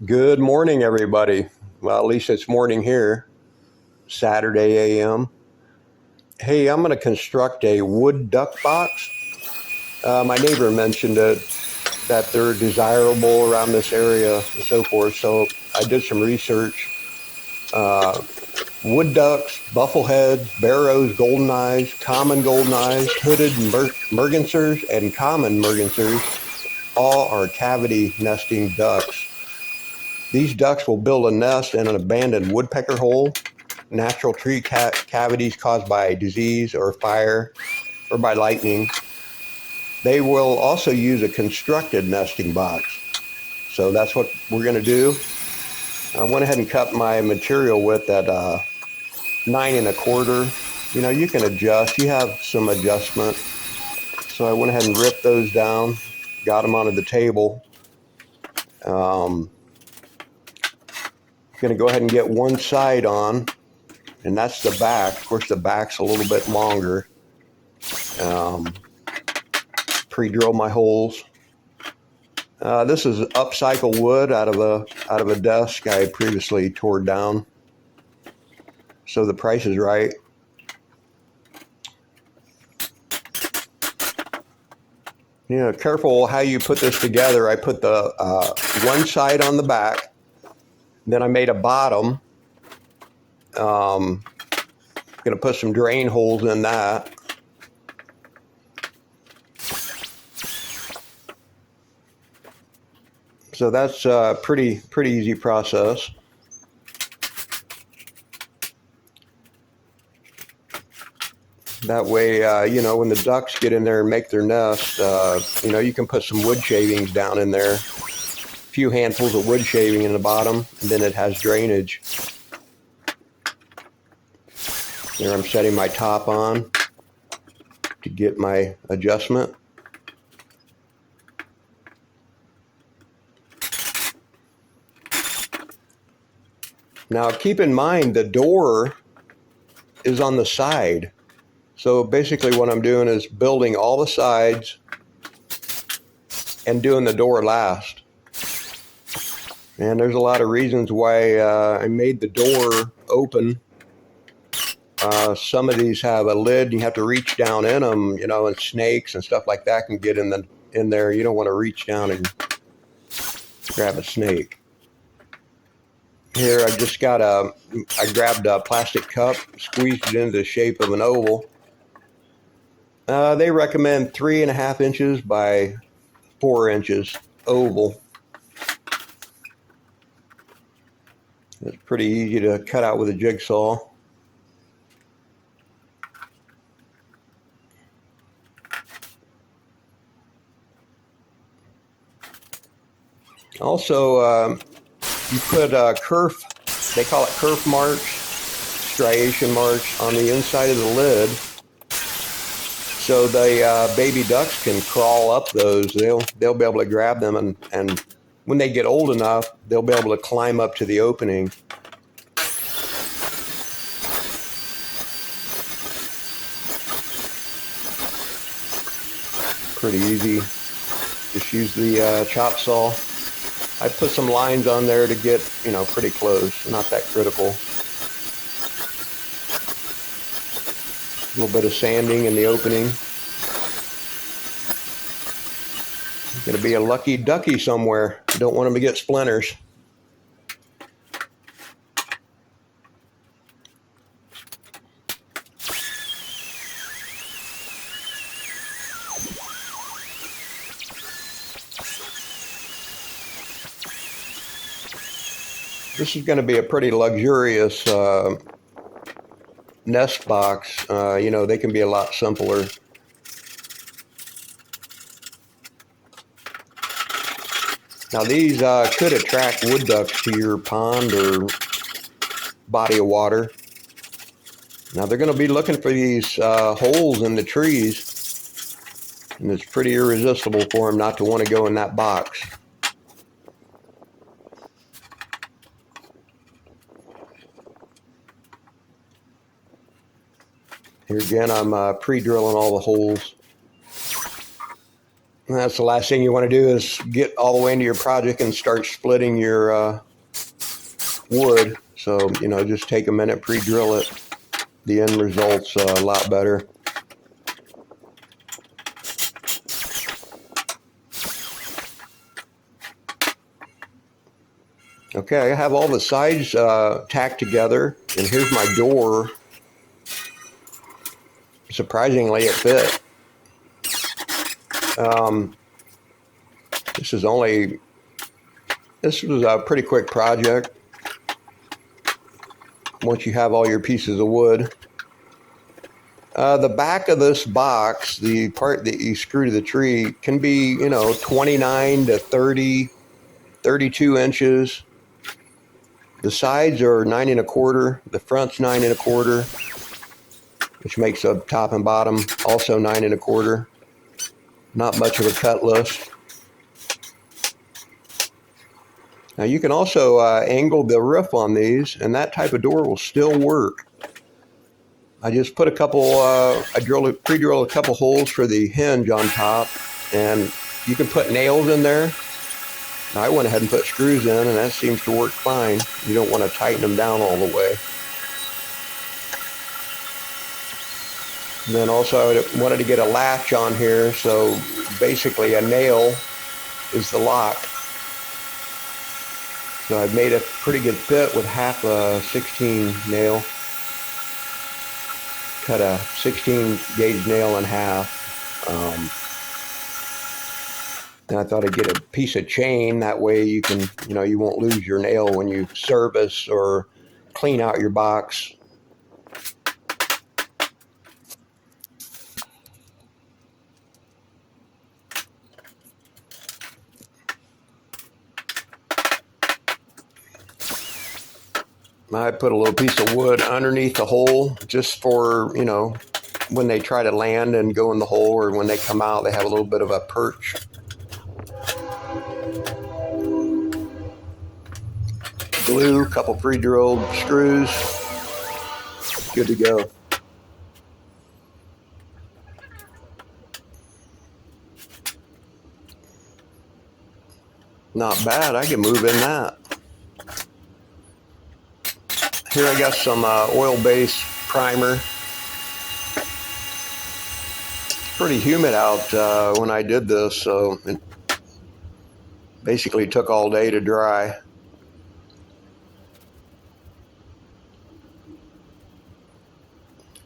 Good morning, everybody. Well, at least it's morning here, Saturday AM. Hey, I'm going to construct a wood duck box. My neighbor mentioned that they're desirable around this area and so forth, so I did some research. Uh, Wood ducks, buffleheads, barrows, golden eyes, common golden eyes, hooded mergansers, and common mergansers all are cavity nesting ducks. These ducks will build a nest in an abandoned woodpecker hole, natural tree cavities caused by disease or fire or by lightning. They will also use a constructed nesting box. So that's what we're going to do. I went ahead and cut my material width at 9 1/4. You can adjust. You have some adjustment. So I went ahead and ripped those down, got them onto the table. Going to go ahead and get one side on, and that's the back. Of course, the back's a little bit longer. Pre-drill my holes. This is upcycled wood out of a desk I previously tore down. So the price is right. Careful how you put this together. I put the one side on the back, then I made a bottom. Going to put some drain holes in that. So that's a pretty easy process. That way, when the ducks get in there and make their nest, you can put some wood shavings down in there. A few handfuls of wood shaving in the bottom, and then it has drainage. There I'm setting my top on to get my adjustment. Now keep in mind the door is on the side. So basically what I'm doing is building all the sides and doing the door last. And there's a lot of reasons why I made the door open. Some of these have a lid. You have to reach down in them, and snakes and stuff like that can get in there. You don't want to reach down and grab a snake. Here I grabbed a plastic cup, squeezed it into the shape of an oval. They recommend 3.5 inches by 4 inches oval. It's pretty easy to cut out with a jigsaw. Also, you put kerf, they call it kerf march, striation march on the inside of the lid. So the baby ducks can crawl up those. They'll be able to grab them, and when they get old enough, they'll be able to climb up to the opening. Pretty easy. Just use the chop saw. I put some lines on there to get, pretty close, not that critical. A little bit of sanding in the opening. Going to be a lucky ducky somewhere. You don't want them to get splinters. This is going to be a pretty luxurious nest box. They can be a lot simpler. Now these could attract wood ducks to your pond or body of water. Now they're going to be looking for these holes in the trees, and it's pretty irresistible for them not to want to go in that box. Here again, I'm pre-drilling all the holes. And that's the last thing you want to do is get all the way into your project and start splitting your wood. So, just take a minute, pre-drill it. The end result's a lot better. Okay, I have all the sides tacked together, and here's my door. Surprisingly, it fit. This was a pretty quick project. Once you have all your pieces of wood. The back of this box, the part that you screw to the tree, can be, 29 to 30, 32 inches. The sides are 9 1/4. The front's 9 1/4, which makes the top and bottom also 9 1/4. Not much of a cut list. Now you can also angle the roof on these, and that type of door will still work. I just put a couple, pre-drill a couple holes for the hinge on top, and you can put nails in there. I went ahead and put screws in, and that seems to work fine. You don't want to tighten them down all the way. And then also I wanted to get a latch on here, so basically a nail is the lock. So I've made a pretty good fit with half a 16 nail. Cut a 16 gauge nail in half. And I thought I'd get a piece of chain, that way you can, you won't lose your nail when you service or clean out your box. I put a little piece of wood underneath the hole just for, when they try to land and go in the hole, or when they come out, they have a little bit of a perch. Glue, a couple pre-drilled screws. Good to go. Not bad, I can move in that. Here I got some oil-based primer. It's pretty humid out when I did this, so it basically took all day to dry.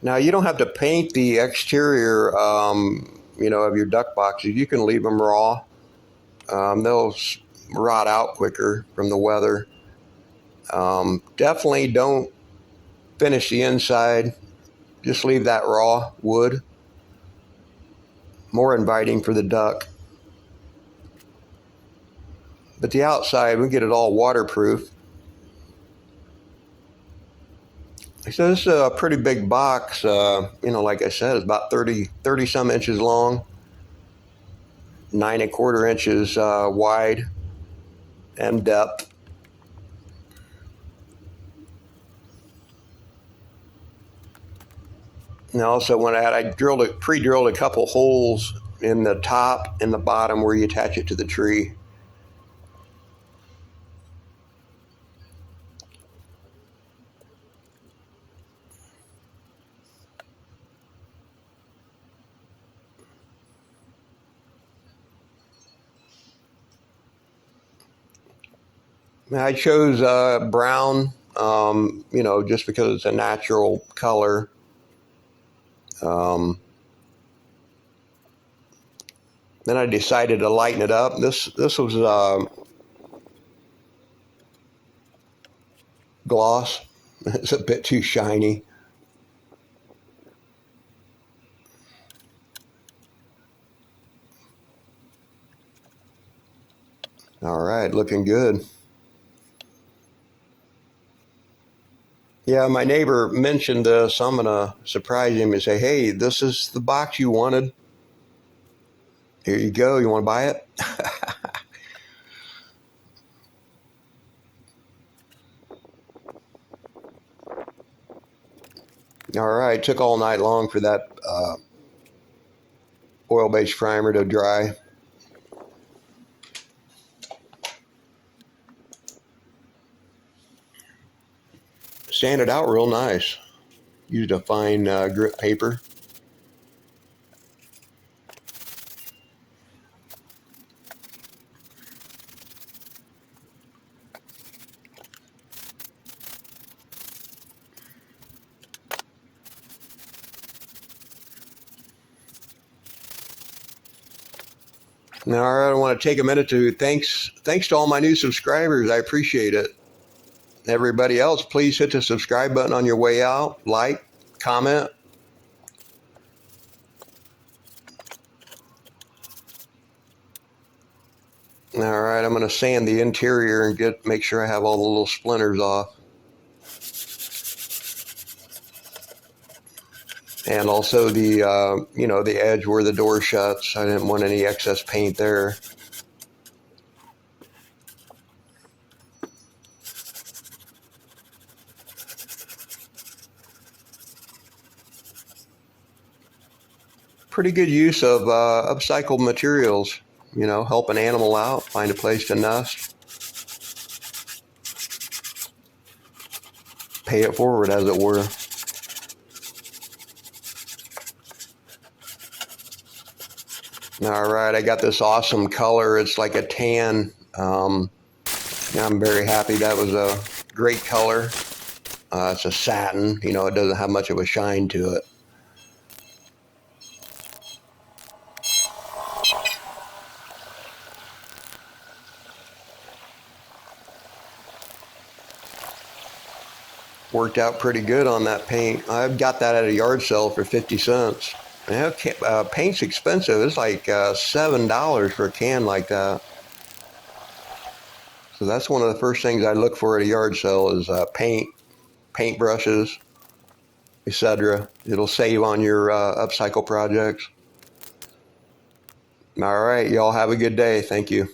Now you don't have to paint the exterior, of your duck boxes. You can leave them raw. They'll rot out quicker from the weather. Definitely don't finish the inside. Just leave that raw wood. More inviting for the duck. But the outside, we get it all waterproof. So this is a pretty big box. Like I said, it's about 30 some inches long, 9 1/4 inches wide and depth. And also when I pre-drilled a couple holes in the top and the bottom where you attach it to the tree. I chose brown, just because it's a natural color. Then I decided to lighten it up. This was gloss. It's a bit too shiny. All right, looking good. Yeah, my neighbor mentioned this. I'm going to surprise him and say, hey, this is the box you wanted. Here you go. You want to buy it? All right. Took all night long for that oil-based primer to dry. Sanded out real nice. Used a fine grit paper. Now, I want to take a minute to thanks to all my new subscribers. I appreciate it. Everybody else, please hit the subscribe button on your way out. Like, comment. All right, I'm going to sand the interior and make sure I have all the little splinters off. And also the the edge where the door shuts. I didn't want any excess paint there. Pretty good use of upcycled materials. Help an animal out, find a place to nest, pay it forward, as it were. All right, I got this awesome color. It's like a tan. I'm very happy. That was a great color. It's a satin. It doesn't have much of a shine to it. Worked out pretty good on that paint. I got that at a yard sale for 50 cents. Paint's expensive. It's like $7 for a can like that. So that's one of the first things I look for at a yard sale is paint brushes, etc. It'll save on your upcycle projects. All right, y'all have a good day. Thank you.